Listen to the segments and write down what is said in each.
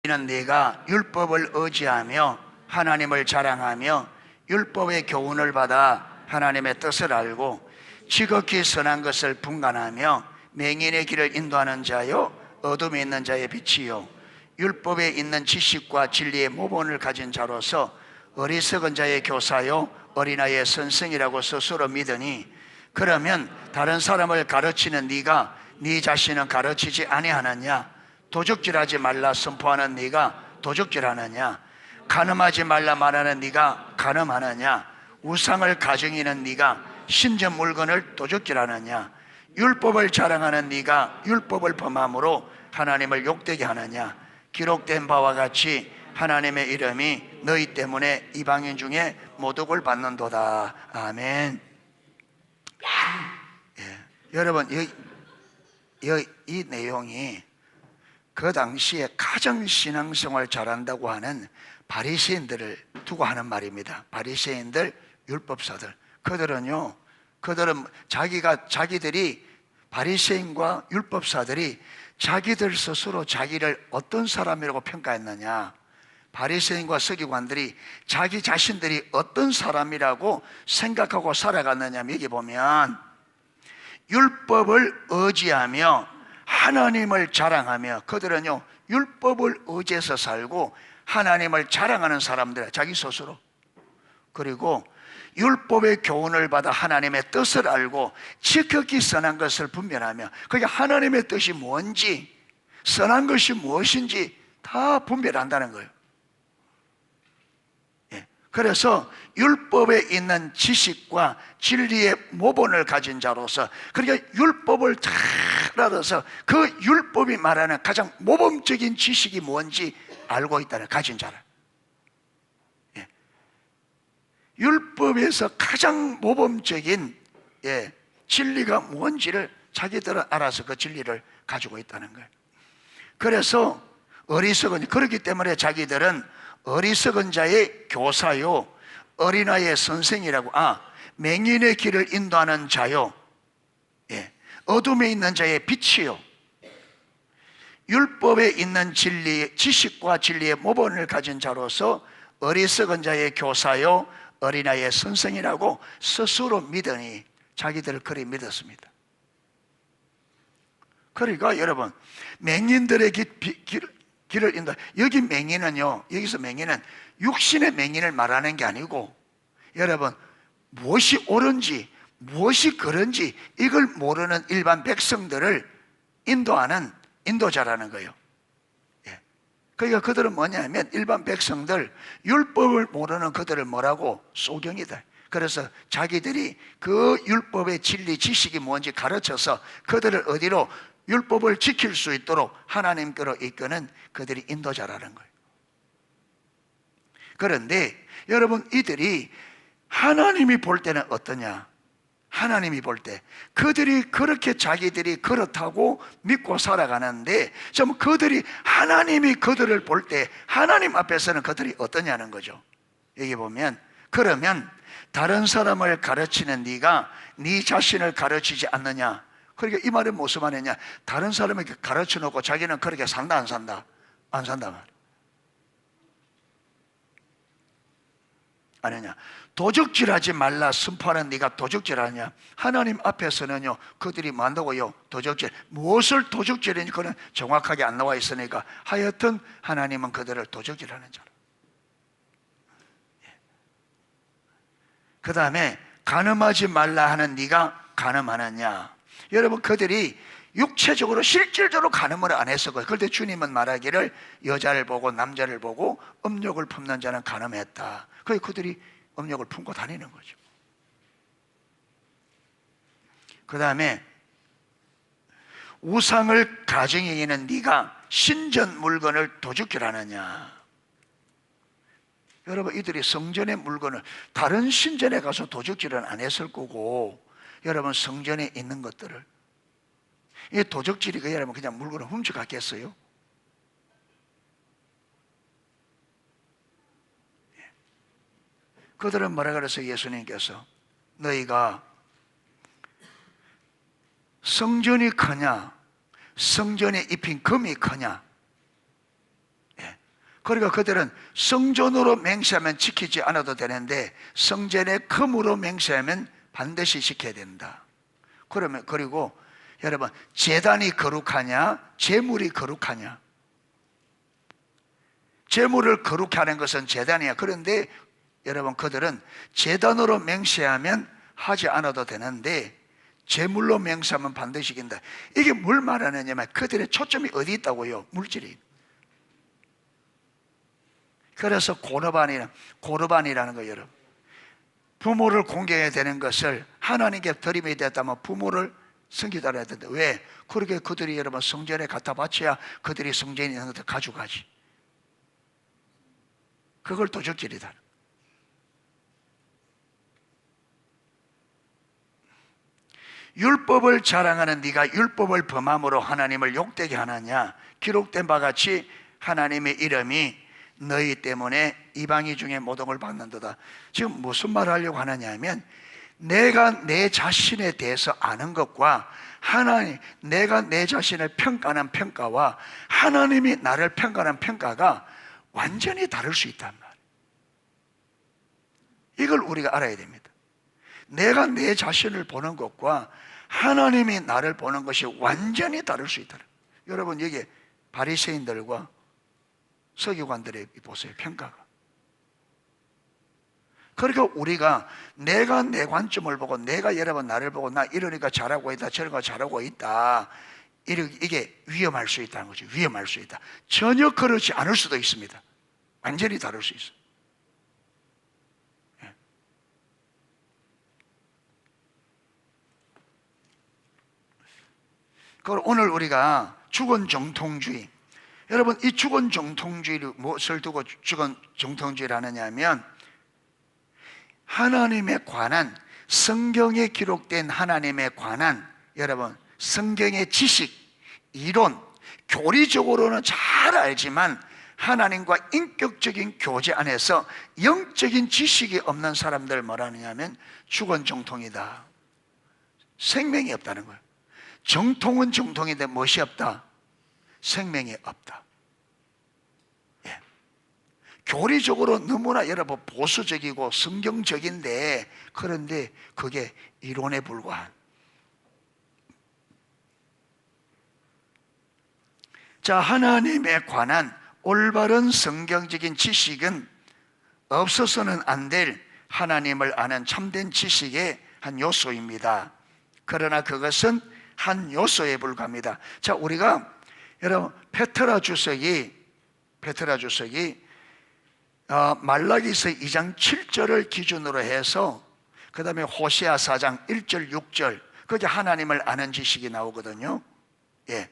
이는 네가 율법을 의지하며 하나님을 자랑하며 율법의 교훈을 받아 하나님의 뜻을 알고 지극히 선한 것을 분간하며 맹인의 길을 인도하는 자요 어둠에 있는 자의 빛이요 율법에 있는 지식과 진리의 모본을 가진 자로서 어리석은 자의 교사요 어린아이의 선생이라고 스스로 믿으니, 그러면 다른 사람을 가르치는 네가 네 자신은 가르치지 아니하느냐? 도적질하지 말라 선포하는 네가 도적질하느냐? 간음하지 말라 말하는 네가 간음하느냐? 우상을 가증이는 네가 신전 물건을 도적질하느냐? 율법을 자랑하는 네가 율법을 범함으로 하나님을 욕되게 하느냐? 기록된 바와 같이 하나님의 이름이 너희 때문에 이방인 중에 모독을 받는도다. 아멘. 예. 여러분, 이 내용이 그 당시에 가장 신앙생활 잘한다고 하는 바리새인들을 두고 하는 말입니다. 바리새인들, 율법사들. 그들은 자기들이 바리새인과 율법사들이 자기들 스스로 자기를 어떤 사람이라고 평가했느냐? 바리새인과 서기관들이 자기 자신들이 어떤 사람이라고 생각하고 살아갔느냐? 여기 보면 율법을 의지하며 하나님을 자랑하며, 그들은요 율법을 의지해서 살고 하나님을 자랑하는 사람들, 자기 스스로. 그리고 율법의 교훈을 받아 하나님의 뜻을 알고 지극히 선한 것을 분별하며, 그게 하나님의 뜻이 뭔지 선한 것이 무엇인지 다 분별한다는 거예요. 그래서 율법에 있는 지식과 진리의 모본을 가진 자로서, 그러니까 율법을 잘 알아서 그 율법이 말하는 가장 모범적인 지식이 뭔지 알고 있다는, 가진 자를. 율법에서 가장 모범적인 진리가 뭔지를 자기들은 알아서 그 진리를 가지고 있다는 거예요. 그래서 그렇기 때문에 자기들은 어리석은 자의 교사요 어린아이의 선생이라고, 맹인의 길을 인도하는 자요 어둠에 있는 자의 빛이요 율법에 있는 지식과 진리의 모본을 가진 자로서 어리석은 자의 교사요 어린아이의 선생이라고 스스로 믿으니, 자기들을 그리 믿었습니다. 그러니까 여러분, 맹인들의 길을 인도, 여기 맹인은요, 여기서 맹인은 육신의 맹인을 말하는 게 아니고, 여러분, 무엇이 옳은지 무엇이 그런지 이걸 모르는 일반 백성들을 인도하는 인도자라는 거예요. 그러니까 그들은 뭐냐면, 일반 백성들, 율법을 모르는 그들을 뭐라고? 소경이다. 그래서 자기들이 그 율법의 진리 지식이 뭔지 가르쳐서 그들을 어디로? 율법을 지킬 수 있도록 하나님께로 이끄는 그들이 인도자라는 거예요. 그런데 여러분, 이들이 하나님이 볼 때는 어떠냐? 하나님이 볼 때 그들이 그렇게 자기들이 그렇다고 믿고 살아가는데, 좀 그들이, 하나님이 그들을 볼 때 하나님 앞에서는 그들이 어떠냐는 거죠. 여기 보면, 그러면 다른 사람을 가르치는 네가 네 자신을 가르치지 않느냐? 그러니까 이 말은 무슨 말이냐? 다른 사람에게 가르쳐 놓고 자기는 그렇게 산다 안 산다? 안 산다 말 아니냐? 도적질하지 말라 선포하는 네가 도적질하냐? 하나님 앞에서는요 그들이 만다고요 도적질, 무엇을 도적질하는지 그는 정확하게 안 나와 있으니까, 하여튼 하나님은 그들을 도적질하는 자라. 그 다음에 간음하지 말라 하는 네가 간음하느냐? 여러분, 그들이 육체적으로 실질적으로 간음을 안 했었거든요. 그런데 주님은 말하기를 여자를 보고 남자를 보고 음욕을 품는 자는 간음했다. 그래서 그들이 음욕을 품고 다니는 거죠. 그 다음에 우상을 가증이는 네가 신전 물건을 도둑질하느냐? 여러분, 이들이 성전의 물건을, 다른 신전에 가서 도둑질은 안 했을 거고, 여러분 성전에 있는 것들을, 이 도적질이 여러분 그냥 물건을 훔쳐갔겠어요? 그들은 뭐라 그랬어요? 예수님께서 너희가 성전이 크냐 성전에 입힌 금이 크냐? 그러니까 그들은 성전으로 맹세하면 지키지 않아도 되는데 성전의 금으로 맹세하면 반드시 지켜야 된다. 그러면, 그리고 여러분, 제단이 거룩하냐 제물이 거룩하냐? 제물을 거룩히 하는 것은 제단이야. 그런데 여러분, 그들은 제단으로 맹세하면 하지 않아도 되는데 제물로 맹세하면 반드시 이긴다. 이게 뭘 말하느냐면 그들의 초점이 어디 있다고요? 물질이. 그래서 고르반이라는 거예요. 여러분, 부모를 공경해야 되는 것을 하나님께 드림이 됐다면 부모를 섬기다 해야 된다. 왜? 그렇게 그들이 여러분 성전에 갖다 바쳐야 그들이 성전에 있는 것을 가져가지. 그걸 도적질이다. 율법을 자랑하는 네가 율법을 범함으로 하나님을 욕되게 하느냐? 기록된 바 같이 하나님의 이름이 너희 때문에 이방인 중에 모독을 받는도다. 지금 무슨 말을 하려고 하느냐 면 내가 내 자신에 대해서 아는 것과 내가 내 자신을 평가하는 평가와 하나님이 나를 평가하는 평가가 완전히 다를 수 있단 말이에요. 이걸 우리가 알아야 됩니다. 내가 내 자신을 보는 것과 하나님이 나를 보는 것이 완전히 다를 수 있다. 여러분, 여기 바리새인들과 서기관들의 보세요, 평가가. 그러니까 우리가 내가 내 관점을 보고 내가 여러분 나를 보고 나 이러니까 잘하고 있다, 저러니까 잘하고 있다, 이게 위험할 수 있다는 거죠. 위험할 수 있다. 전혀 그렇지 않을 수도 있습니다. 완전히 다를 수 있어요. 그걸 오늘 우리가 주권 정통주의, 여러분 이 주권 정통주의를 무엇을 두고 주권 정통주의를 하느냐 하면 하나님에 관한, 성경에 기록된 하나님에 관한 여러분 성경의 지식, 이론, 교리적으로는 잘 알지만 하나님과 인격적인 교제 안에서 영적인 지식이 없는 사람들 뭐라 하느냐면 주권 정통이다. 생명이 없다는 거예요. 정통은 정통인데 무엇이 없다? 생명이 없다. 예. 교리적으로 너무나 여러분 보수적이고 성경적인데 그런데 그게 이론에 불과한. 자, 하나님에 관한 올바른 성경적인 지식은 없어서는 안 될 하나님을 아는 참된 지식의 한 요소입니다. 그러나 그것은 한 요소에 불과합니다. 자, 우리가 여러분 페트라 주석이 말라기서 2장 7절을 기준으로 해서 그 다음에 호세아 4장 1절 6절 거기 하나님을 아는 지식이 나오거든요. 예.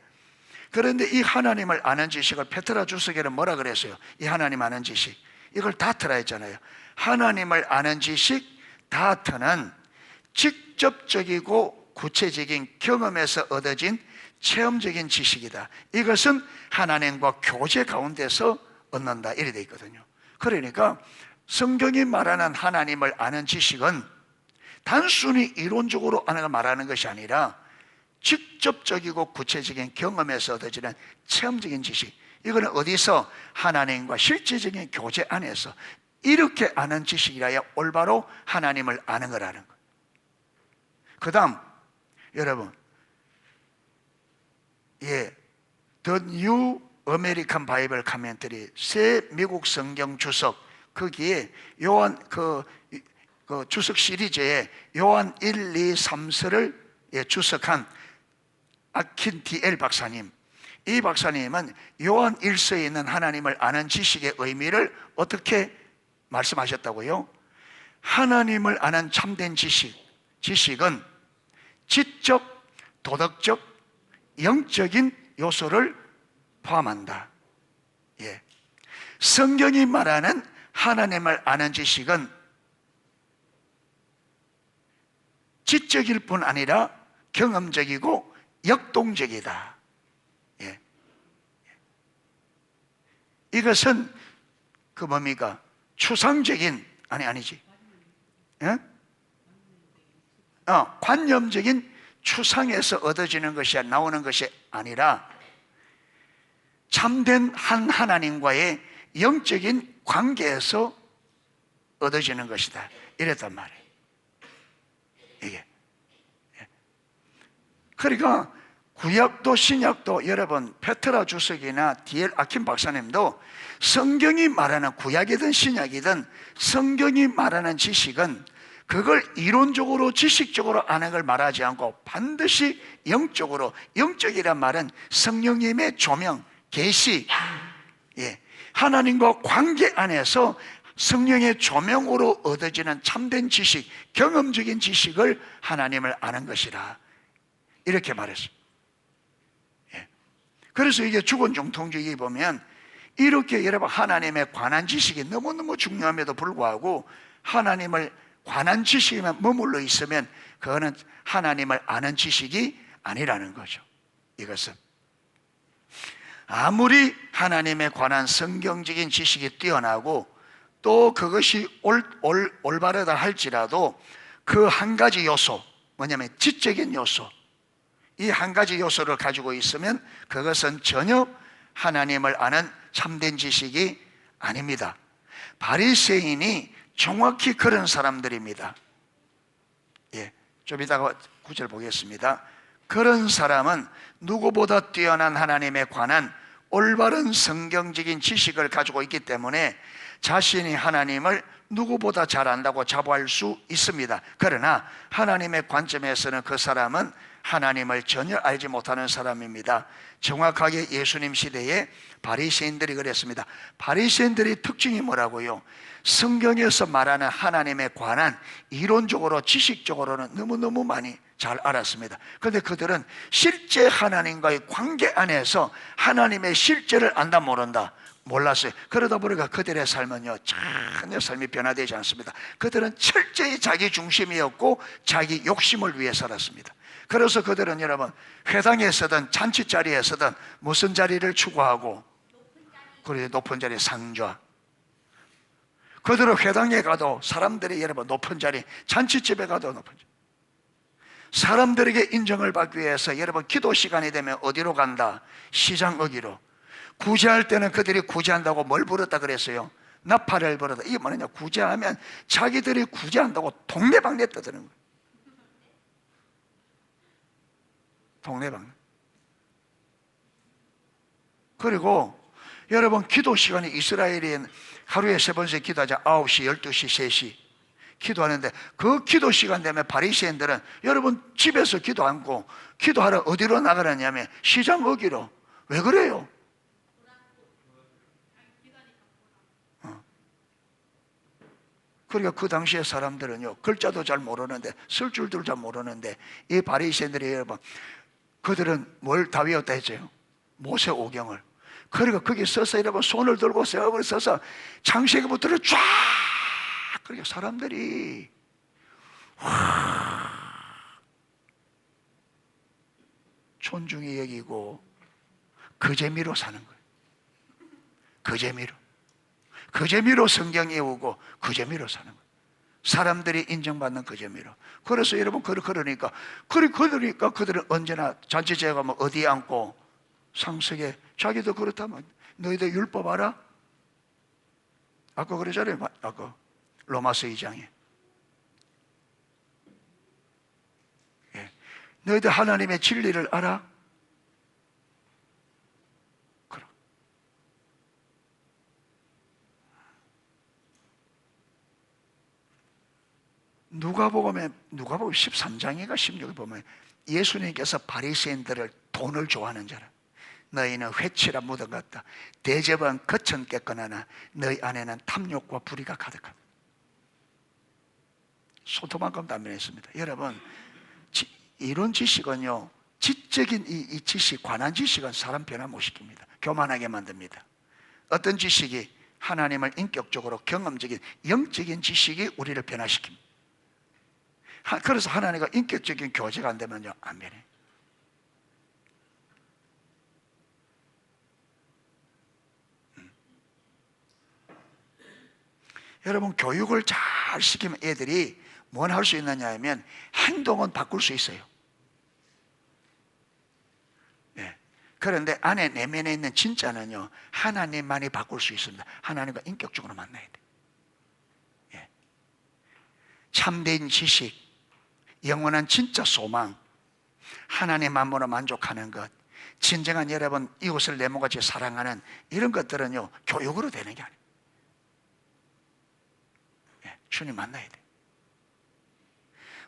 그런데 이 하나님을 아는 지식을 페트라 주석에는 뭐라 그랬어요? 이 하나님 아는 지식, 이걸 다트라 했잖아요. 하나님을 아는 지식, 다트는 직접적이고 구체적인 경험에서 얻어진 체험적인 지식이다. 이것은 하나님과 교제 가운데서 얻는다, 이래 돼 있거든요. 그러니까 성경이 말하는 하나님을 아는 지식은 단순히 이론적으로 말하는 것이 아니라 직접적이고 구체적인 경험에서 얻어지는 체험적인 지식, 이거는 어디서? 하나님과 실제적인 교제 안에서 이렇게 아는 지식이라야 올바로 하나님을 아는 거라는 거예요. 그 다음 여러분, The New American Bible Commentary, 새 미국 성경 주석, 거기에 요한 그 주석 시리즈에 요한 1, 2, 3서를 주석한 아킨 D.L. 박사님, 이 박사님은 요한 1서에 있는 하나님을 아는 지식의 의미를 어떻게 말씀하셨다고요? 하나님을 아는 참된 지식은 지적, 도덕적, 영적인 요소를 포함한다. 예. 성경이 말하는 하나님을 아는 지식은 지적일 뿐 아니라 경험적이고 역동적이다. 예. 이것은 그 뭡니까? 추상적인, 아니지. 예? 관념적인 추상에서 얻어지는 것이 나오는 것이 아니라 참된 한 하나님과의 영적인 관계에서 얻어지는 것이다, 이랬단 말이에요. 이게. 그러니까 구약도 신약도 여러분, 페트라 주석이나 D.L. 아킨 박사님도 성경이 말하는, 구약이든 신약이든 성경이 말하는 지식은 그걸 이론적으로 지식적으로 아는 걸 말하지 않고 반드시 영적으로, 영적이란 말은 성령님의 조명, 계시, 하나님과 관계 안에서 성령의 조명으로 얻어지는 참된 지식, 경험적인 지식을 하나님을 아는 것이라, 이렇게 말했습니다. 그래서 이게 죽은 정통주의에 보면 이렇게 여러분 하나님에 관한 지식이 너무너무 중요함에도 불구하고 하나님을 관한 지식에만 머물러 있으면 그거는 하나님을 아는 지식이 아니라는 거죠. 이것은 아무리 하나님에 관한 성경적인 지식이 뛰어나고 또 그것이 올바르다 할지라도 그 한 가지 요소, 뭐냐면 지적인 요소, 이 한 가지 요소를 가지고 있으면 그것은 전혀 하나님을 아는 참된 지식이 아닙니다. 바리새인이 정확히 그런 사람들입니다. 좀 이따가 구절 보겠습니다. 그런 사람은 누구보다 뛰어난 하나님에 관한 올바른 성경적인 지식을 가지고 있기 때문에 자신이 하나님을 누구보다 잘 안다고 자부할 수 있습니다. 그러나 하나님의 관점에서는 그 사람은 하나님을 전혀 알지 못하는 사람입니다. 정확하게 예수님 시대에 바리새인들이 그랬습니다. 바리새인들의 특징이 뭐라고요? 성경에서 말하는 하나님에 관한 이론적으로 지식적으로는 너무너무 많이 잘 알았습니다. 그런데 그들은 실제 하나님과의 관계 안에서 하나님의 실제를 안다 모른다 몰랐어요. 그러다 보니까 그들의 삶은요, 전혀 삶이 변화되지 않습니다. 그들은 철저히 자기 중심이었고 자기 욕심을 위해 살았습니다. 그래서 그들은 여러분, 회당에서든 잔치 자리에서든 무슨 자리를 추구하고, 그리고 높은 자리, 상좌. 그들은 회당에 가도 사람들이 여러분 높은 자리, 잔치집에 가도 높은 자리. 사람들에게 인정을 받기 위해서 여러분 기도 시간이 되면 어디로 간다? 시장 어기로. 구제할 때는 그들이 구제한다고 뭘 부르다 그랬어요? 나팔을 부르다. 이게 뭐냐? 구제하면 자기들이 구제한다고 동네방네 떠드는 거예요. 동네방네. 그리고 여러분 기도 시간이 이스라엘인 하루에 3번씩 기도하자. 9시, 12시, 3시 기도하는데 그 기도 시간 되면 바리새인들은 여러분 집에서 기도 않고 기도하러 어디로 나가느냐면 시장 어기로. 왜 그래요? 그러니까 그 당시에 사람들은요, 글자도 잘 모르는데, 쓸 줄도 잘 모르는데, 이 바리새인들이 여러분, 그들은 뭘 다 외웠다 했죠? 모세오경을. 그러니까 거기 서서 여러분 손을 들고 세업을 서서 창세기부터를 쫙, 그러니까 사람들이 존중히 여기고 그 재미로 사는 거예요. 그 재미로. 그 재미로 성경 외우고 그 재미로 사는 거예요. 사람들이 인정받는 그 재미로. 그래서 여러분 그러니까 그들은 언제나 잔치제에 가면 어디에 앉고 상석에, 자기도 그렇다면 너희들 율법 알아? 아까 그러잖아요. 아까 로마서 2장에 너희들 하나님의 진리를 알아? 누가복음 13장인가 16에 보면 예수님께서 바리새인들을 돈을 좋아하는 자라. 너희는 회치라 묻은 것 같다. 대접은 거천 깨끗하나 너희 안에는 탐욕과 불의가 가득하다. 소토만큼도 안 변했습니다. 여러분, 이런 지식은요, 지적인 이 지식, 관한 지식은 사람 변화 못 시킵니다. 교만하게 만듭니다. 어떤 지식이 하나님을 인격적으로 경험적인 영적인 지식이 우리를 변화시킵니다. 그래서 하나님과 인격적인 교제가 안 되면요, 안 변해. 여러분, 교육을 잘 시키면 애들이 뭘 할 수 있느냐 하면 행동은 바꿀 수 있어요. 그런데 안에 내면에 있는 진짜는요, 하나님만이 바꿀 수 있습니다. 하나님과 인격적으로 만나야 돼. 예. 참된 지식, 영원한 진짜 소망, 하나님 만물로 만족하는 것, 진정한 여러분 이웃을 내 몸같이 사랑하는 이런 것들은요, 교육으로 되는 게 아니에요. 예. 주님 만나야 돼.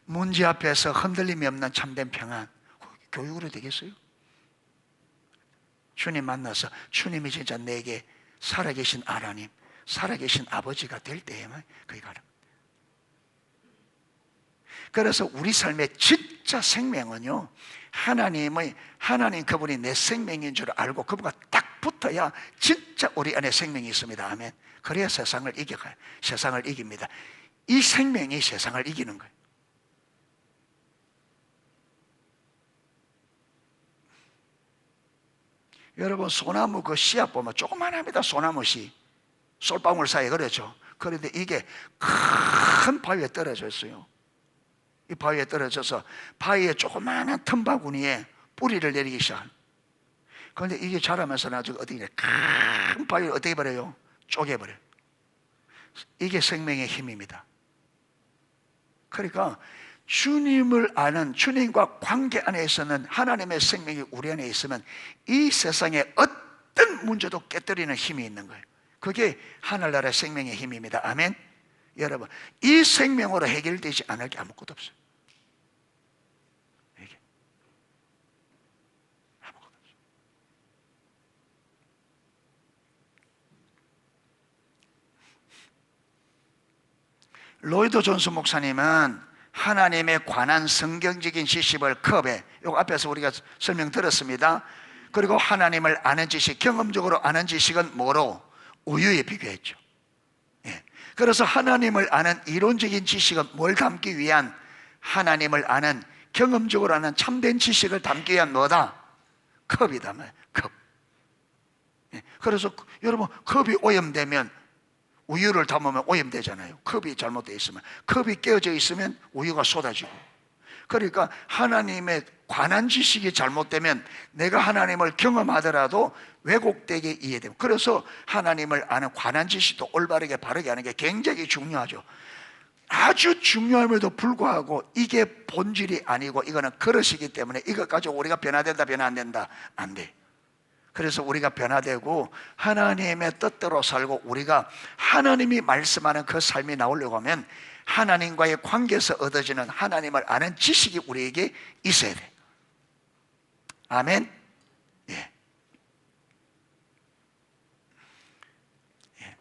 문제 앞에서 흔들림이 없는 참된 평안, 교육으로 되겠어요? 주님 만나서 주님이 진짜 내게 살아계신 하나님, 살아계신 아버지가 될 때에만 그게 가능. 그래서 우리 삶의 진짜 생명은요, 하나님 그분이 내 생명인 줄 알고 그분과 딱 붙어야 진짜 우리 안에 생명이 있습니다. 아멘. 그래야 세상을 이겨가요. 세상을 이깁니다. 이 생명이 세상을 이기는 거예요. 여러분, 소나무 그 씨앗 보면 조그만합니다. 소나무 씨, 솔방울 사이에, 그렇죠? 그런데 이게 큰 바위에 떨어져 있어요. 이 바위에 떨어져서 바위에 조그마한 틈바구니에 뿌리를 내리기 시작합니다. 그런데 이게 자라면서 나중에 어떻게 큰 바위를 어떻게 버려요? 쪼개버려요. 이게 생명의 힘입니다. 그러니까 주님을 아는, 주님과 관계 안에 있는 하나님의 생명이 우리 안에 있으면 이 세상에 어떤 문제도 깨뜨리는 힘이 있는 거예요. 그게 하늘나라의 생명의 힘입니다. 아멘. 여러분, 이 생명으로 해결되지 않을 게 아무것도 없어요. 이게 아무것도 없어요. 로이드 존스 목사님은 하나님에 관한 성경적인 지식을 컵에, 이거 앞에서 우리가 설명 들었습니다. 그리고 하나님을 아는 지식, 경험적으로 아는 지식은 뭐로? 우유에 비교했죠. 예. 그래서 하나님을 아는 이론적인 지식은 뭘 담기 위한, 하나님을 아는, 경험적으로 아는 참된 지식을 담기 위한 뭐다? 컵이다. 컵. 예. 그래서 여러분, 컵이 오염되면 우유를 담으면 오염되잖아요. 컵이 잘못되어 있으면, 컵이 깨어져 있으면 우유가 쏟아지고. 그러니까 하나님에 관한 지식이 잘못되면 내가 하나님을 경험하더라도 왜곡되게 이해됩니다. 그래서 하나님을 아는 관한 지식도 올바르게 바르게 하는 게 굉장히 중요하죠. 아주 중요함에도 불구하고 이게 본질이 아니고 이거는 그릇이기 때문에 이것 가지고 우리가 변화된다, 변화 안 된다? 안 돼. 그래서 우리가 변화되고 하나님의 뜻대로 살고 우리가 하나님이 말씀하는 그 삶이 나오려고 하면 하나님과의 관계에서 얻어지는 하나님을 아는 지식이 우리에게 있어야 돼. 아멘. 예. 예.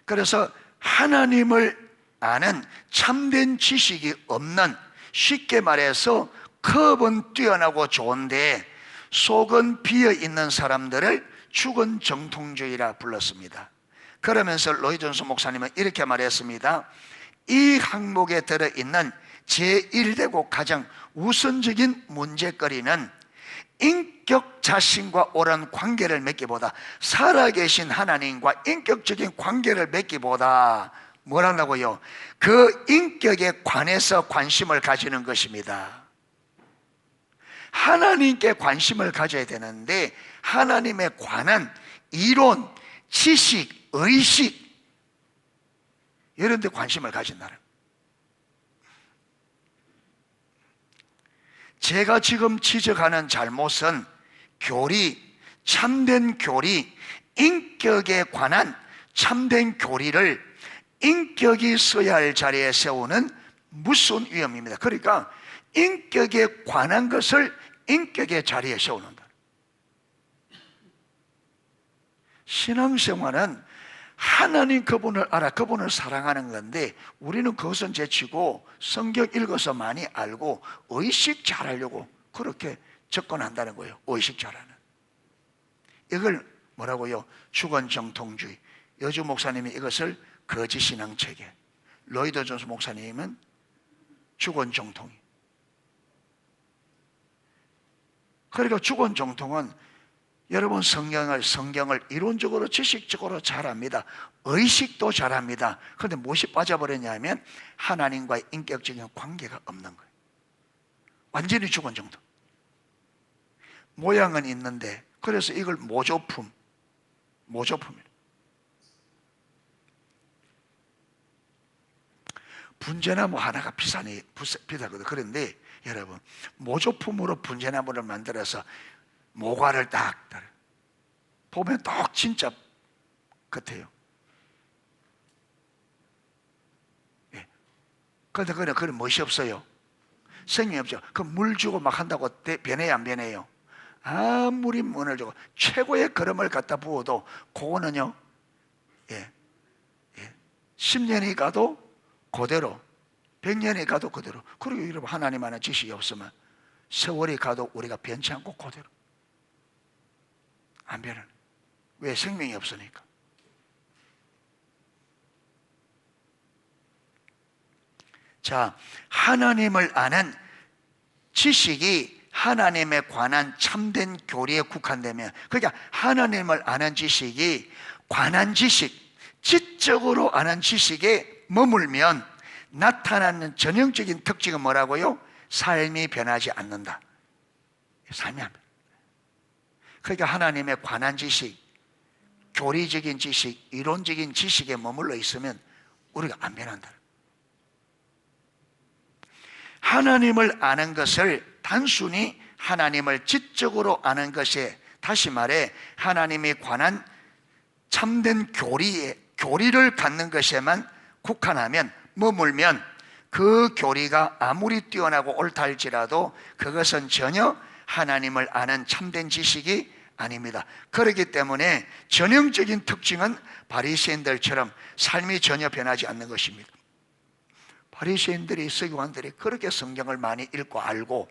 그래서 하나님을 아는 참된 지식이 없는, 쉽게 말해서 컵은 뛰어나고 좋은데 속은 비어있는 사람들을 죽은 정통주의라 불렀습니다. 그러면서 로이드 존스 목사님은 이렇게 말했습니다. 이 항목에 들어있는 제1되고 가장 우선적인 문제거리는 인격 자신과 옳은 관계를 맺기보다, 살아계신 하나님과 인격적인 관계를 맺기보다 뭐라고요? 그 인격에 관해서 관심을 가지는 것입니다. 하나님께 관심을 가져야 되는데 하나님에 관한 이론, 지식, 의식 이런 데 관심을 가진다는. 제가 지금 지적하는 잘못은 교리, 참된 교리, 인격에 관한 참된 교리를 인격이 서야 할 자리에 세우는 무서운 위험입니다. 그러니까 인격에 관한 것을 인격의 자리에 세우는다. 신앙생활은 하나님 그분을 알아, 그분을 사랑하는 건데 우리는 그것은 제치고 성경 읽어서 많이 알고 의식 잘하려고 그렇게 접근한다는 거예요. 의식 잘하는. 이걸 뭐라고요? 주권정통주의. 여주 목사님이 이것을 거짓신앙체계, 로이드 존스 목사님은 주권정통이. 그러니까 주권정통은 여러분 성경을 이론적으로 지식적으로 잘합니다. 의식도 잘합니다. 그런데 무엇이 빠져버렸냐면 하나님과의 인격적인 관계가 없는 거예요. 완전히 주권정통. 모양은 있는데 그래서 이걸 모조품이에요. 분재나무 하나가 비싸거든. 그런데 여러분, 모조품으로 분재나무를 만들어서 모과를 딱 달아요. 보면 딱 진짜 같아요. 예. 그런데 그건 멋이 없어요. 생명이 없죠. 그 물 주고 막 한다고 변해요, 안 변해요? 아무리 문을 주고 최고의 거름을 갖다 부어도 그거는요, 10년이 가도 그대로, 100년이 가도 그대로. 그리고 여러분, 하나님 안에 지식이 없으면 세월이 가도 우리가 변치 않고 그대로 안 변하는. 왜? 생명이 없으니까. 자, 하나님을 아는 지식이 하나님에 관한 참된 교리에 국한되면, 그러니까 하나님을 아는 지식이 관한 지식, 지적으로 아는 지식에 머물면 나타나는 전형적인 특징은 뭐라고요? 삶이 변하지 않는다. 삶이 안 변해. 그러니까 하나님에 관한 지식, 교리적인 지식, 이론적인 지식에 머물러 있으면 우리가 안 변한다. 하나님을 아는 것을 단순히 하나님을 지적으로 아는 것에, 다시 말해 하나님에 관한 참된 교리를 갖는 것에만 국한하면, 머물면 그 교리가 아무리 뛰어나고 옳다 할지라도 그것은 전혀 하나님을 아는 참된 지식이 아닙니다. 그렇기 때문에 전형적인 특징은 바리새인들처럼 삶이 전혀 변하지 않는 것입니다. 바리새인들이, 서기관들이 그렇게 성경을 많이 읽고 알고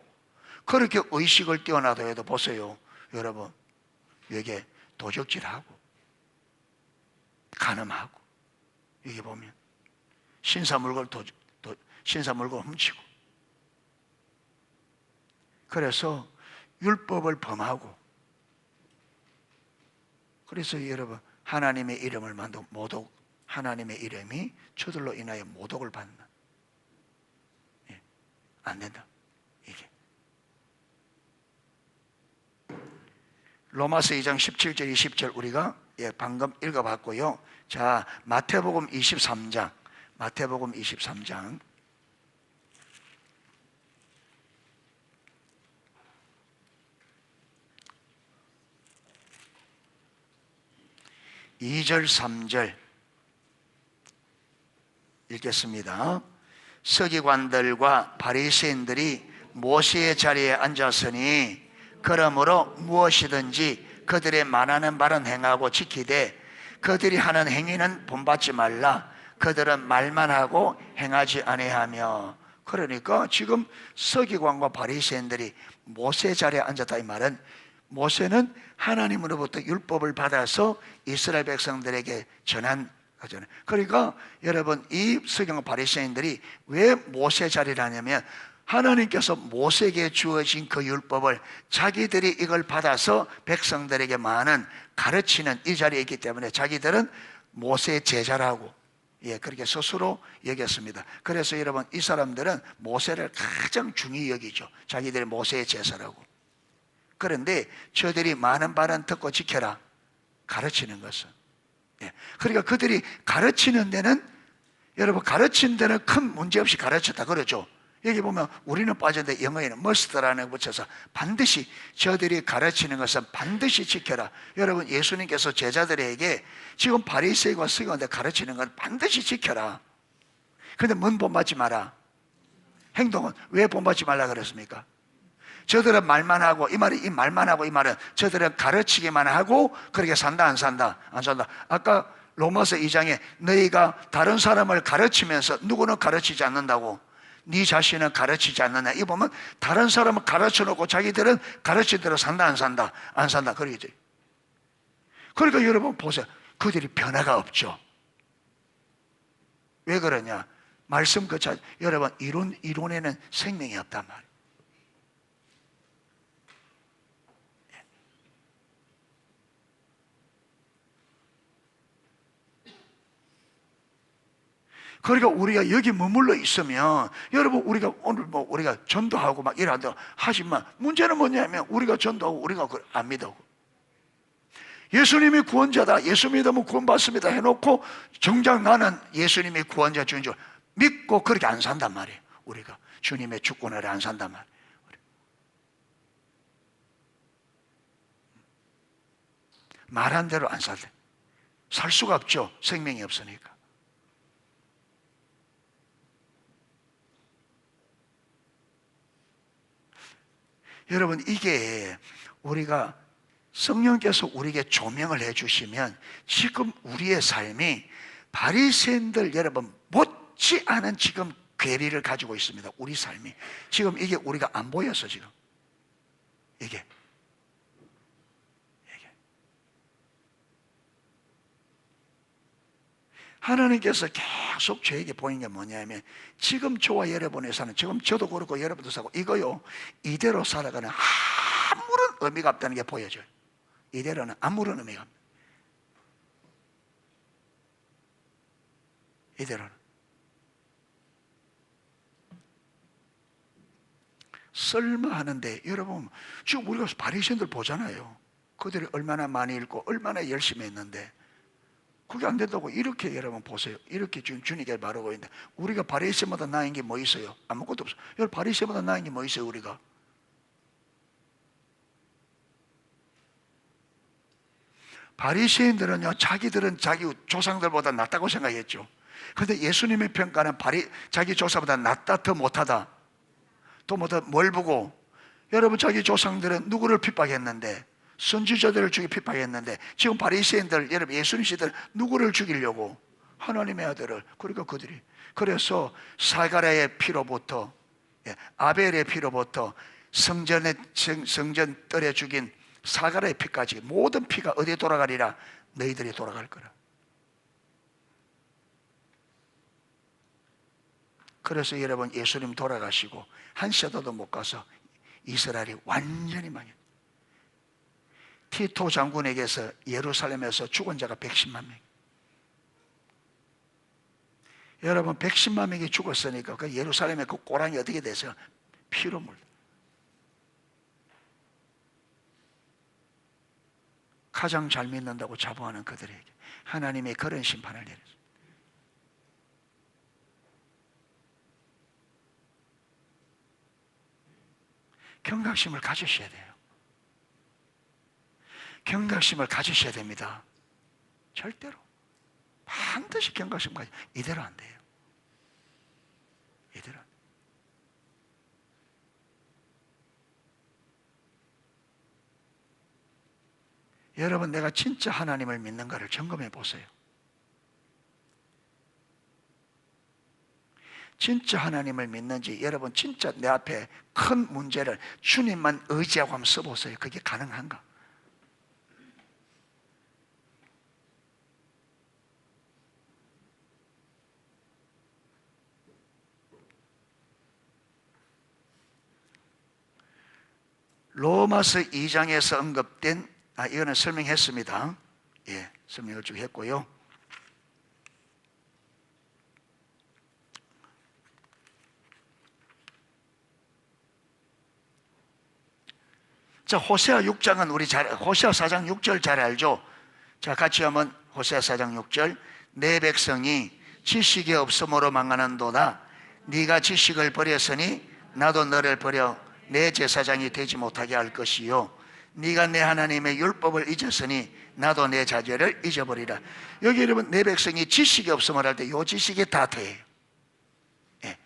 그렇게 의식을 뛰어나도 해도 보세요, 여러분, 여기에 도적질하고 간음하고, 여기 보면 신사물건 훔치고, 그래서 율법을 범하고, 그래서 여러분, 하나님의 이름을 만든 모독, 하나님의 이름이 저들로 인하여 모독을 받는, 안 된다. 이게 로마서 2장 17절 20절 우리가 방금 읽어봤고요. 자, 마태복음 23장, 마태복음 23장 2절 3절 읽겠습니다. 서기관들과 바리새인들이 모세의 자리에 앉았으니 그러므로 무엇이든지 그들의 말하는 바는 행하고 지키되 그들이 하는 행위는 본받지 말라. 그들은 말만 하고 행하지 아니하며. 그러니까 지금 서기관과 바리새인들이 모세 자리에 앉았다, 이 말은 모세는 하나님으로부터 율법을 받아서 이스라엘 백성들에게 전한 거잖아요. 그러니까 여러분, 이 서기관과 바리새인들이 왜 모세 자리라냐면 하나님께서 모세에게 주어진 그 율법을 자기들이 이걸 받아서 백성들에게 많은 가르치는 이 자리에 있기 때문에 자기들은 모세의 제자라고 그렇게 스스로 여겼습니다. 그래서 여러분, 이 사람들은 모세를 가장 중히 여기죠. 자기들이 모세의 제자라고. 그런데 저들이 많은 말은 듣고 지켜라, 가르치는 것은. 그러니까 그들이 가르치는 데는, 여러분, 가르치는 데는 큰 문제 없이 가르쳤다 그러죠. 여기 보면 우리는 빠졌는데 영어에는 must라는 거 붙여서 반드시, 저들이 가르치는 것은 반드시 지켜라. 여러분, 예수님께서 제자들에게 지금 바리새인과 서기관들 가르치는 건 반드시 지켜라. 그런데 뭔 본받지 마라? 행동은 왜 본받지 말라 그랬습니까? 저들은 말만 하고, 이 말만 하고, 이 말은 저들은 가르치기만 하고 그렇게 산다 안 산다? 안 산다. 아까 로마서 2장에 너희가 다른 사람을 가르치면서, 누구는 가르치지 않는다고, 네 자신은 가르치지 않느냐. 이 보면 다른 사람을 가르쳐 놓고 자기들은 가르친 대로 산다 안 산다? 안 산다. 그러겠지. 그러니까 여러분 보세요, 그들이 변화가 없죠. 왜 그러냐? 말씀 그 자체, 여러분, 이론에는 생명이 없단 말이에요. 그러니까 우리가 여기 머물러 있으면, 여러분, 우리가 오늘 우리가 전도하고 막 이러다 하지만 문제는 뭐냐면 우리가 전도하고 우리가 안 믿어. 예수님이 구원자다, 예수 믿으면 구원받습니다 해놓고 정작 나는 예수님이 구원자 주인 줄 믿고 그렇게 안 산단 말이에요. 우리가 주님의 주권 아래 안 산단 말이에요. 말한 대로 안 살대. 살 수가 없죠. 생명이 없으니까. 여러분, 이게 우리가 성령께서 우리에게 조명을 해주시면 지금 우리의 삶이 바리새인들 여러분 못지않은 지금 괴리를 가지고 있습니다. 우리 삶이 지금 이게 우리가 안 보여서 지금 이게 하나님께서 계속 저에게 보인 게 뭐냐면 지금 저와 여러분의 사는, 지금 저도 그렇고 여러분도 사고 이거요, 이대로 살아가는 아무런 의미가 없다는 게 보여져요. 이대로는 아무런 의미가 없다. 이대로는 설마 하는데, 여러분 지금 우리가 바리새인들 보잖아요. 그들이 얼마나 많이 읽고 얼마나 열심히 했는데 그게 안 된다고 이렇게 여러분 보세요. 이렇게 지금 주님께 말하고 있는데 우리가 바리새인보다 나은 게 뭐 있어요? 아무것도 없어요. 여러분 바리새인보다 나은 게 뭐 있어요? 우리가 바리새인들은요, 자기들은 자기 조상들보다 낫다고 생각했죠. 그런데 예수님의 평가는 자기 조상보다 낫다, 더 못하다. 또 뭘 보고? 여러분 자기 조상들은 누구를 핍박했는데? 선지자들을 죽이 핍박했는데 지금 바리새인들, 여러분 예수님 시대를 누구를 죽이려고? 하나님의 아들을. 그러니까 그들이 그래서 사가랴의 피로부터 아벨의 피로부터 성전 뜰에 죽인 사가랴의 피까지 모든 피가 어디에 돌아가리라? 너희들이 돌아갈 거라. 그래서 여러분 예수님 돌아가시고 한 세도도 못 가서 이스라엘이 완전히 망했어요. 티토 장군에게서 예루살렘에서 죽은 자가 110만 명. 여러분 110만 명이 죽었으니까 그 예루살렘의 그 꼬랑이 어떻게 돼서 피로 물. 가장 잘 믿는다고 자부하는 그들에게 하나님의 그런 심판을 내렸습니다. 경각심을 가지셔야 돼요. 경각심을 가지셔야 됩니다. 절대로 반드시 경각심 가지. 이대로 안 돼요. 이대로 안 돼요. 여러분 내가 진짜 하나님을 믿는가를 점검해 보세요. 진짜 하나님을 믿는지, 여러분 진짜 내 앞에 큰 문제를 주님만 의지하고 한번 써보세요. 그게 가능한가? 로마서 2장에서 언급된, 이거는 설명했습니다. 예, 설명을 쭉 했고요. 자, 호세아 6장은 호세아 4장 6절 잘 알죠? 자, 같이 한번 호세아 4장 6절. 내 백성이 지식이 없음으로 망하는도다. 네가 지식을 버렸으니 나도 너를 버려 내 제사장이 되지 못하게 할 것이요, 네가 내 하나님의 율법을 잊었으니 나도 내 자제를 잊어버리라. 여기 여러분 내 백성이 지식이 없음을 할 때 이 지식이 다 돼요. 예.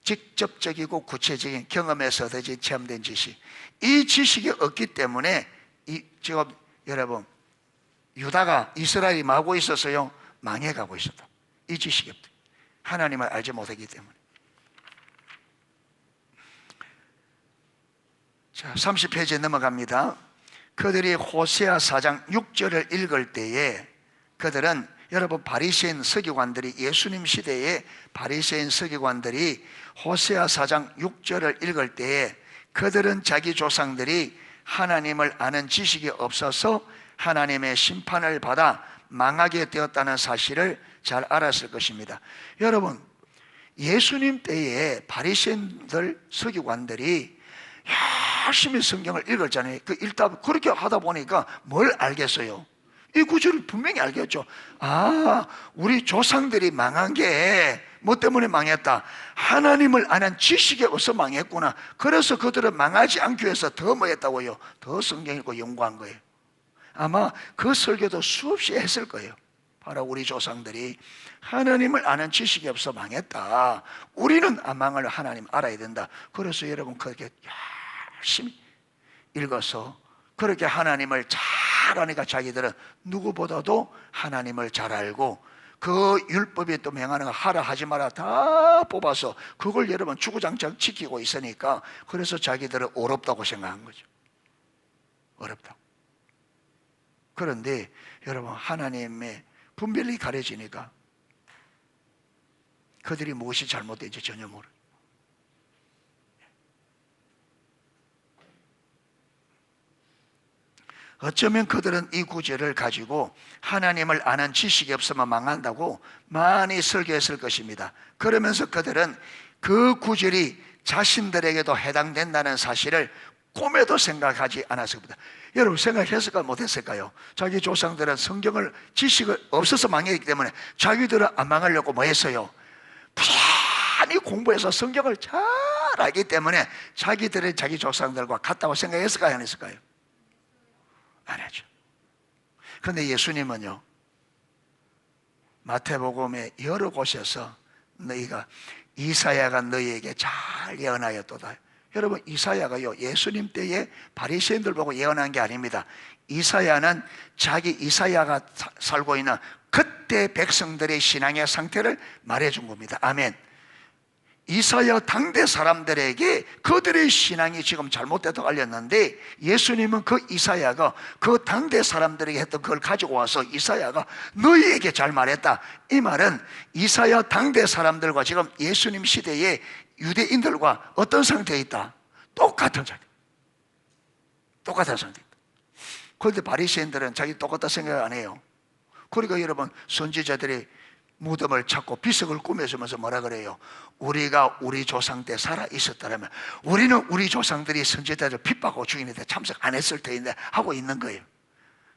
직접적이고 구체적인 경험에서 얻어진 체험된 지식. 이 지식이 없기 때문에 지금 여러분 유다가 이스라엘이 마고 있어서요 망해가고 있었다. 이 지식이 없다. 하나님을 알지 못하기 때문에. 자, 30페이지에 넘어갑니다. 그들이 호세아 4장 6절을 읽을 때에 그들은, 여러분 바리새인 서기관들이, 예수님 시대의 바리새인 서기관들이 호세아 4장 6절을 읽을 때에 그들은 자기 조상들이 하나님을 아는 지식이 없어서 하나님의 심판을 받아 망하게 되었다는 사실을 잘 알았을 것입니다. 여러분 여러분 예수님 때에 바리새인들 서기관들이 열심히 성경을 읽었잖아요. 그 읽다 그렇게 하다 보니까 뭘 알겠어요? 이 구절을 분명히 알겠죠. 아, 우리 조상들이 망한 게 뭐 때문에 망했다? 하나님을 아는 지식이 없어 망했구나. 그래서 그들은 망하지 않기 위해서 더 뭐 했다고요? 더 성경 읽고 연구한 거예요. 아마 그 설교도 수없이 했을 거예요. 바로 우리 조상들이 하나님을 아는 지식이 없어 망했다. 우리는 망을 하나님 알아야 된다. 그래서 여러분 그렇게 열심히 읽어서 그렇게 하나님을 잘 아니까 자기들은 누구보다도 하나님을 잘 알고 그 율법에 또 명하는 거 하라 하지 마라 다 뽑아서 그걸 여러분 주구장창 지키고 있으니까 그래서 자기들은 어렵다고 생각한 거죠. 어렵다고. 그런데 여러분 하나님의 분별이 가려지니까 그들이 무엇이 잘못된지 전혀 모르요. 어쩌면 그들은 이 구절을 가지고 하나님을 아는 지식이 없으면 망한다고 많이 설교했을 것입니다. 그러면서 그들은 그 구절이 자신들에게도 해당된다는 사실을 꿈에도 생각하지 않았습니다. 여러분 생각했을까 못했을까요? 자기 조상들은 성경을 지식을 없어서 망했기 때문에 자기들은 안 망하려고 뭐 했어요? 부지런히 공부해서 성경을 잘 알기 때문에 자기들은 자기 조상들과 같다고 생각했을까요? 안 했을까요? 안 했죠. 그런데 예수님은요 마태복음의 여러 곳에서 너희가 이사야가 너희에게 잘 예언하였도다. 여러분 이사야가요 예수님 때에 바리새인들 보고 예언한 게 아닙니다. 이사야는 자기 이사야가 살고 있는 그때 백성들의 신앙의 상태를 말해준 겁니다. 아멘. 이사야 당대 사람들에게 그들의 신앙이 지금 잘못됐다고 알렸는데 예수님은 그 이사야가 그 당대 사람들에게 했던 그걸 가지고 와서 이사야가 너희에게 잘 말했다. 이 말은 이사야 당대 사람들과 지금 예수님 시대의 유대인들과 어떤 상태에 있다? 똑같은 상태. 똑같은 상태. 그런데 바리새인들은 자기 똑같다 생각 안 해요. 그러니까 여러분 선지자들이 무덤을 찾고 비석을 꾸며주면서 뭐라 그래요? 우리가 우리 조상 때 살아 있었다면 우리는 우리 조상들이 선지자들을 핍박하고 죽이는데 참석 안 했을 텐데 하고 있는 거예요.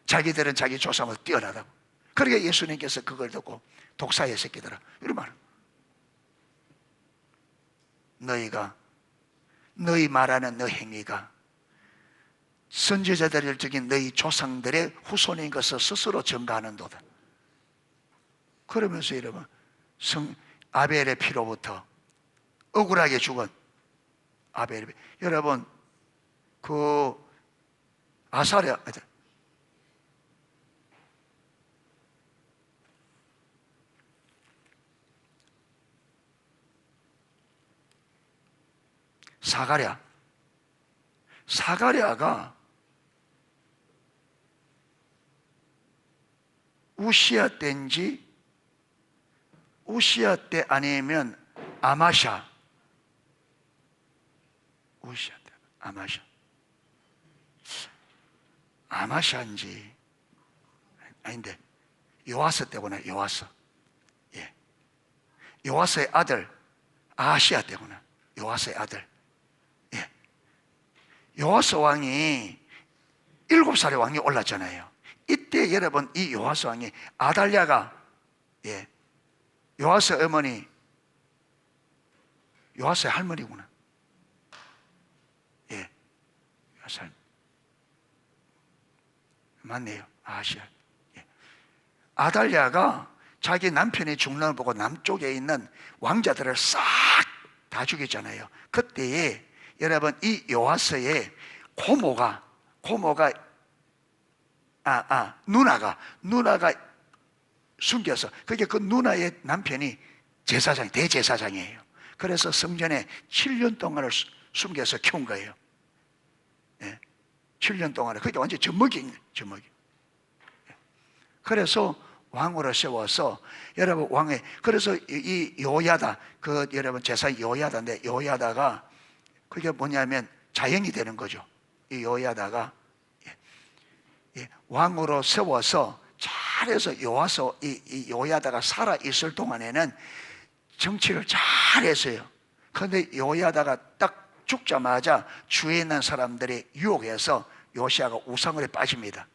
자기들은 자기 조상을 뛰어나다고. 그러니까 예수님께서 그걸 듣고 독사의 새끼들아 이런 말을 너희 말하는 너 행위가 선지자들을 죽인 너희 조상들의 후손인 것을 스스로 증거하는도다. 그러면서 여러분 아벨의 피로부터 억울하게 죽은 아벨의 피. 여러분 그 아사랴 사가랴가 우시야 때인지 우시야 때 아니면 우시야 때 아마샤인지 아닌데 요아스 때구나. 요아스. 예. 요아스의 아들 아하시야 때구나. 요아스의 아들. 예. 요아스 왕이 7살의 왕이 올랐잖아요. 이때 여러분 이 요아스 왕이 아달랴가 요아스 어머니 요아스의 할머니구나. 예, 요아스 할머니. 맞네요. 아시아. 예. 아달랴가 자기 남편이 죽는 걸 보고 남쪽에 있는 왕자들을 싹 다 죽였잖아요. 그때에 여러분 이 요아스의 고모가 누나가 숨겨서 그게 그 누나의 남편이 대제사장이에요. 그래서 성전에 7년 동안을 숨겨서 키운 거예요. 예. 7년 동안에 그게 완전 젖먹이. 그래서 왕으로 세워서 여러분 왕의 그래서 이 요야다 여러분 제사 요야다인데 요야다가 그게 뭐냐면 자연이 되는 거죠. 이 요야다가 왕으로 세워서 잘해서 요아서 이 요야다가 살아 있을 동안에는 정치를 잘했어요. 그런데 요야다가 딱 죽자마자 주위에 있는 사람들이 유혹해서 요시아가 우상에 빠집니다.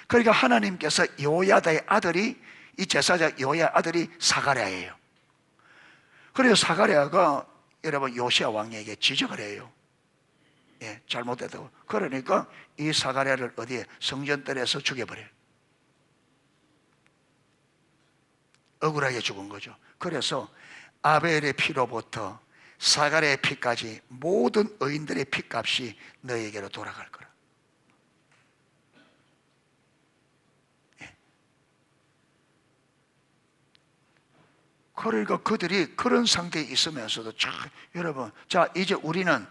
그러니까 하나님께서 요야다의 아들이, 이 제사장 요야 아들이 사가랴예요. 그래서 사가랴가 여러분 요시아 왕에게 지적을 해요. 예, 잘못했다고. 그러니까 이 사가랴를 어디에? 성전뜰에서 죽여버려요. 억울하게 죽은 거죠. 그래서 아벨의 피로부터 사가랴의 피까지 모든 의인들의 피값이 너에게로 돌아갈 거라. 그러니까 그들이 그런 상태에 있으면서도 여러분, 자 이제 우리는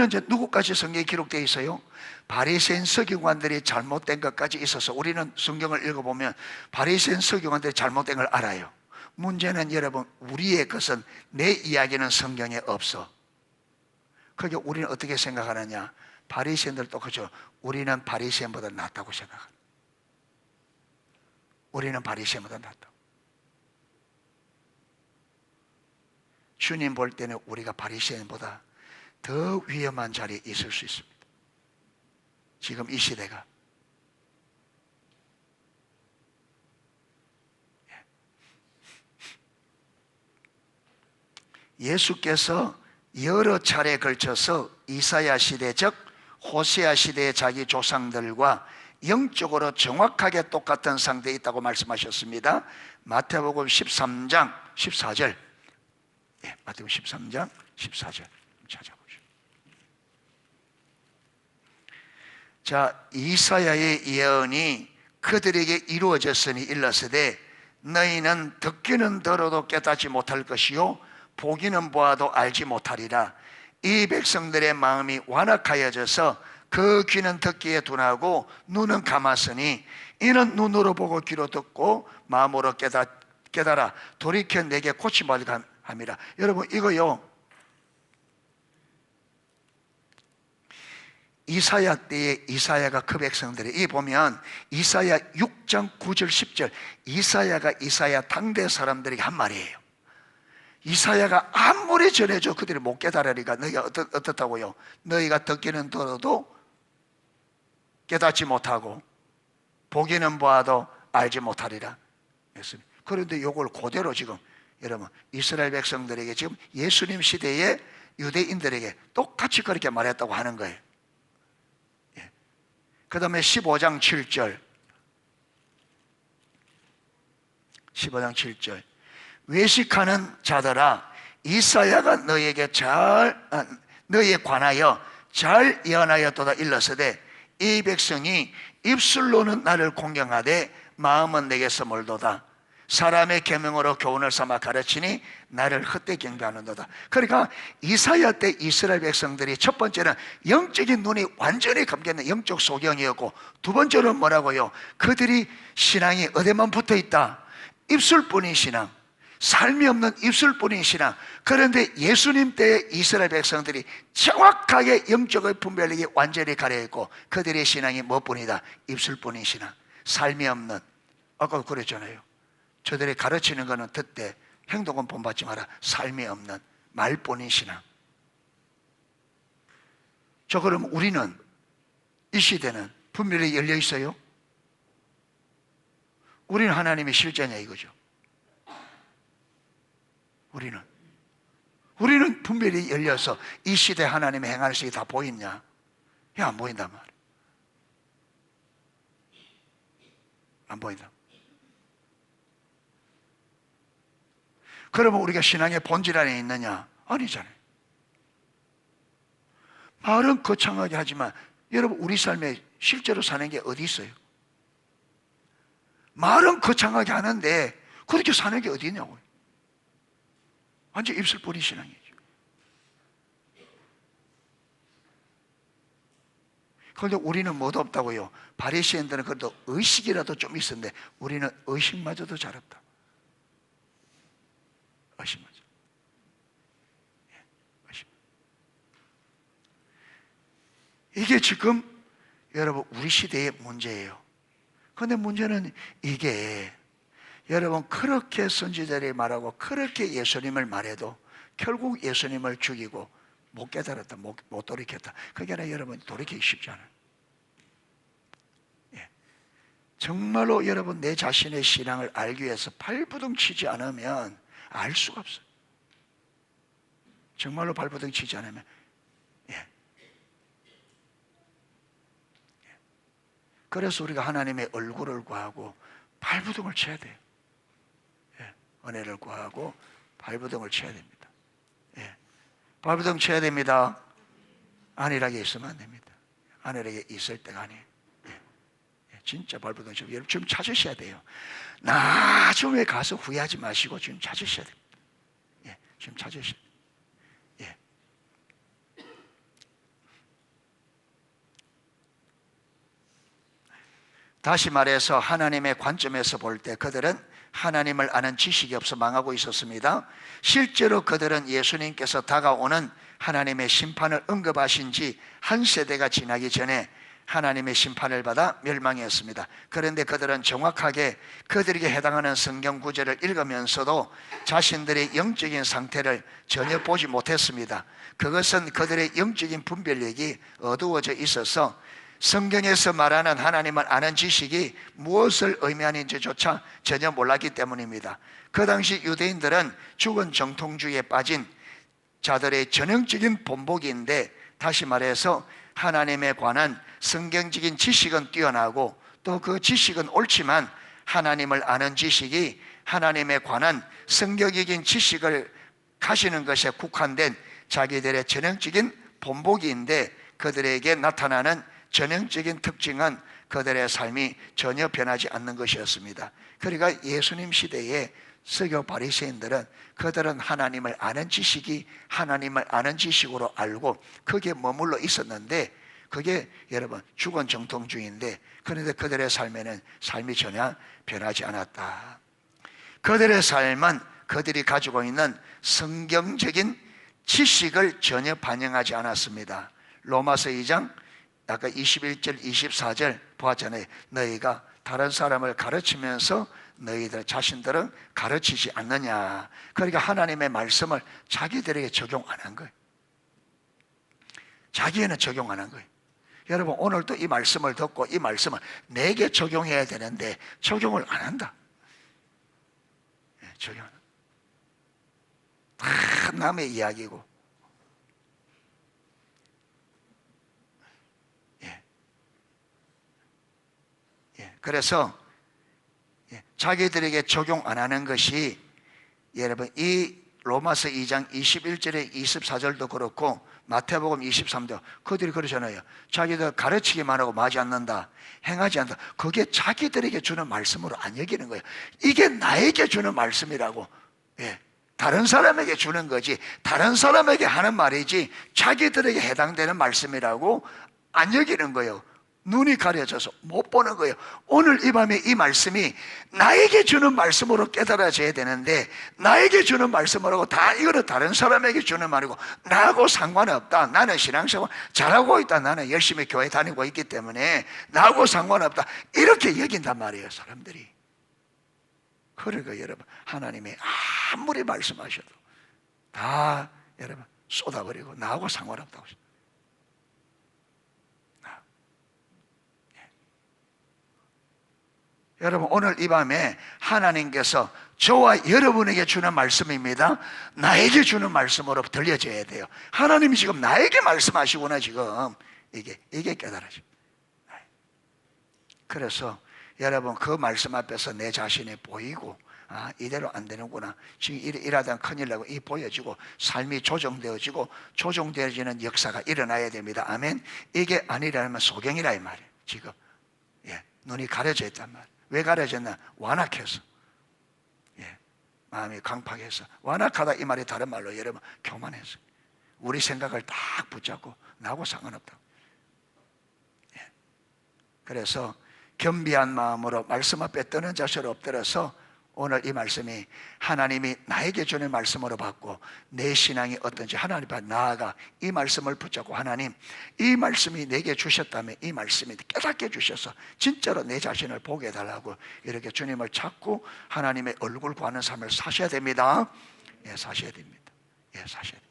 이제 누구까지 성경에 기록되어 있어요? 바리새인 서기관들이 잘못된 것까지 있어서 우리는 성경을 읽어보면 바리새인 서기관들이 잘못된 걸 알아요. 문제는 여러분, 우리의 것은, 내 이야기는 성경에 없어. 그게 우리는 어떻게 생각하느냐? 바리새인들도 그죠. 우리는 바리새인보다 낫다고 생각합니다. 우리는 바리새인보다 낫다. 주님 볼 때는 우리가 바리새인보다 더 위험한 자리에 있을 수 있습니다. 지금 이 시대가. 예수께서 여러 차례에 걸쳐서 이사야 시대, 즉 호세아 시대의 자기 조상들과 영적으로 정확하게 똑같은 상태에 있다고 말씀하셨습니다. 마태복음 13장 14절. 예, 마태복음 13장 14절 찾아보시죠. 자, 이사야의 예언이 그들에게 이루어졌으니 일러스되 너희는 듣기는 들어도 깨닫지 못할 것이요 보기는 보아도 알지 못하리라. 이 백성들의 마음이 완악하여져서 그 귀는 듣기에 둔하고 눈은 감았으니 이는 눈으로 보고 귀로 듣고 마음으로 깨달아 돌이켜 내게 고침받으라 합니다. 여러분 이거요, 이사야 때에 이사야가 그 백성들이, 이 보면 이사야 6장 9절 10절, 이사야가 이사야 당대 사람들에게 한 말이에요. 이사야가 아무리 전해줘 그들이 못 깨달으니까 너희가 어떻다고요? 너희가 듣기는 들어도 깨닫지 못하고 보기는 보아도 알지 못하리라 했습니다. 그런데 이걸 그대로 지금 여러분 이스라엘 백성들에게 지금 예수님 시대의 유대인들에게 똑같이 그렇게 말했다고 하는 거예요. 예. 그 다음에 15장 7절 15장 7절 외식하는 자들아 이사야가 너희에 관하여 잘 예언하였도다 일러서되 이 백성이 입술로는 나를 공경하되 마음은 내게서 멀도다. 사람의 계명으로 교훈을 삼아 가르치니 나를 헛되이 경배하는도다. 그러니까 이사야 때 이스라엘 백성들이 첫 번째는 영적인 눈이 완전히 감겼는 영적 소경이었고, 두 번째는 뭐라고요? 그들이 신앙이 어디만 붙어 있다? 입술뿐인 신앙, 삶이 없는 입술뿐인 신앙. 그런데 예수님 때 이스라엘 백성들이 정확하게 영적의 분별력이 완전히 가려있고 그들의 신앙이 뭐뿐이다? 입술뿐인 신앙, 삶이 없는. 아까 그랬잖아요. 저들이 가르치는 것은 듣되 행동은 본받지 마라. 삶이 없는 말뿐인 신앙. 그럼 우리는 이 시대는 분별이 열려 있어요? 우리는 하나님의 실제냐 이거죠. 우리는 분별이 열려서 이 시대 하나님의 행하는 것이 다 보이냐? 야, 안 보인단 말이야. 안 보인다. 그러면 우리가 신앙의 본질 안에 있느냐? 아니잖아요. 말은 거창하게 하지만 여러분 우리 삶에 실제로 사는 게 어디 있어요? 말은 거창하게 하는데 그렇게 사는 게 어디 있냐고요. 완전 입술뿐인 신앙이죠. 그런데 우리는 뭐도 없다고요. 바리새인들은 그래도 의식이라도 좀 있었는데 우리는 의식마저도 잘 없다. 의식마저. 의식. 이게 지금 여러분 우리 시대의 문제예요. 그런데 문제는 이게 여러분 그렇게 선지자들이 말하고 그렇게 예수님을 말해도 결국 예수님을 죽이고 못 깨달았다, 못 돌이켰다. 그게 아니라 여러분 돌이키기 쉽지 않아요. 예. 정말로 여러분 내 자신의 신앙을 알기 위해서 발부둥 치지 않으면 알 수가 없어요. 정말로 발부둥 치지 않으면. 예. 그래서 우리가 하나님의 얼굴을 구하고 발부둥을 쳐야 돼요. 예. 은혜를 구하고 발부둥을 쳐야 됩니다. 예. 발부둥 쳐야 됩니다. 안일하게 있으면 안 됩니다. 안일하게 있을 때가 아니에요. 예. 예. 진짜 발부둥 치고 여러분 지금 찾으셔야 돼요. 나중에 가서 후회하지 마시고 지금 찾으셔야 됩니다. 예. 지금 찾으셔야 돼요. 예. 다시 말해서 하나님의 관점에서 볼 때 그들은 하나님을 아는 지식이 없어 망하고 있었습니다. 실제로 그들은 예수님께서 다가오는 하나님의 심판을 언급하신 지 한 세대가 지나기 전에 하나님의 심판을 받아 멸망했습니다. 그런데 그들은 정확하게 그들에게 해당하는 성경 구절을 읽으면서도 자신들의 영적인 상태를 전혀 보지 못했습니다. 그것은 그들의 영적인 분별력이 어두워져 있어서 성경에서 말하는 하나님을 아는 지식이 무엇을 의미하는지조차 전혀 몰랐기 때문입니다. 그 당시 유대인들은 죽은 정통주의에 빠진 자들의 전형적인 본보기인데, 다시 말해서 하나님에 관한 성경적인 지식은 뛰어나고 또 그 지식은 옳지만 하나님을 아는 지식이 하나님에 관한 성경적인 지식을 가지는 것에 국한된 자기들의 전형적인 본보기인데, 그들에게 나타나는 전형적인 특징은 그들의 삶이 전혀 변하지 않는 것이었습니다. 그러니까 예수님 시대에 서교 바리새인들은 그들은 하나님을 아는 지식이 하나님을 아는 지식으로 알고 거기에 머물러 있었는데, 그게 여러분 죽은 정통주의인데, 그런데 그들의 삶에는 삶이 전혀 변하지 않았다. 그들의 삶은 그들이 가지고 있는 성경적인 지식을 전혀 반영하지 않았습니다. 로마서 2장 아까 21절 24절 보았잖아요. 너희가 다른 사람을 가르치면서 너희들 자신들은 가르치지 않느냐. 그러니까 하나님의 말씀을 자기들에게 적용 안 한 거예요. 자기에는 적용 안 한 거예요. 여러분 오늘도 이 말씀을 듣고 이 말씀을 내게 적용해야 되는데 적용을 안 한다. 적용 안 한다. 다 남의 이야기고. 그래서 자기들에게 적용 안 하는 것이, 여러분 이 로마서 2장 21절에 24절도 그렇고 마태복음 23절 그들이 그러잖아요. 자기들 가르치기만 하고 마지 않는다, 행하지 않는다. 그게 자기들에게 주는 말씀으로 안 여기는 거예요. 이게 나에게 주는 말씀이라고. 다른 사람에게 주는 거지, 다른 사람에게 하는 말이지 자기들에게 해당되는 말씀이라고 안 여기는 거예요. 눈이 가려져서 못 보는 거예요. 오늘 이 밤에 이 말씀이 나에게 주는 말씀으로 깨달아져야 되는데, 나에게 주는 말씀으로 다 이거는 다른 사람에게 주는 말이고 나하고 상관없다. 나는 신앙생활 잘하고 있다. 나는 열심히 교회 다니고 있기 때문에 나하고 상관없다. 이렇게 여긴단 말이에요, 사람들이. 그러니까 여러분 하나님이 아무리 말씀하셔도 다 여러분 쏟아버리고 나하고 상관없다고. 여러분 오늘 이 밤에 하나님께서 저와 여러분에게 주는 말씀입니다. 나에게 주는 말씀으로 들려져야 돼요. 하나님이 지금 나에게 말씀하시구나. 지금 이게 깨달아져. 그래서 여러분 그 말씀 앞에서 내 자신이 보이고, 이대로 안 되는구나, 지금 이러다 큰일 나고, 이 보여지고 삶이 조정되어지고 조정되어지는 역사가 일어나야 됩니다. 아멘. 이게 아니라면 소경이라 이 말이에요. 지금 눈이 가려져 있단 말이에요. 왜 가려졌나? 완악해서. 마음이 강팍해서. 완악하다 이 말이 다른 말로 여러분 교만해서. 우리 생각을 딱 붙잡고 나하고 상관없다고. 그래서 겸비한 마음으로 말씀 앞에 뜨는 자세로 엎드려서 오늘 이 말씀이 하나님이 나에게 주는 말씀으로 받고 내 신앙이 어떤지 하나님 앞에 나아가 이 말씀을 붙잡고, 하나님 이 말씀이 내게 주셨다면 이 말씀이 깨닫게 주셔서 진짜로 내 자신을 보게 해달라고 이렇게 주님을 찾고 하나님의 얼굴 구하는 삶을 사셔야 됩니다. 사셔야 됩니다. 사셔야 됩니다.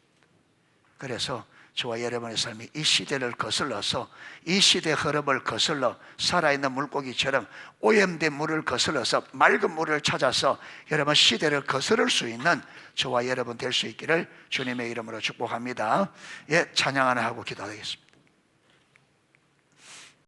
그래서 저와 여러분의 삶이 이 시대를 거슬러서, 이 시대 흐름을 거슬러 살아있는 물고기처럼 오염된 물을 거슬러서 맑은 물을 찾아서 여러분 시대를 거스를 수 있는 저와 여러분 될 수 있기를 주님의 이름으로 축복합니다. 예, 찬양 하나 하고 기도하겠습니다.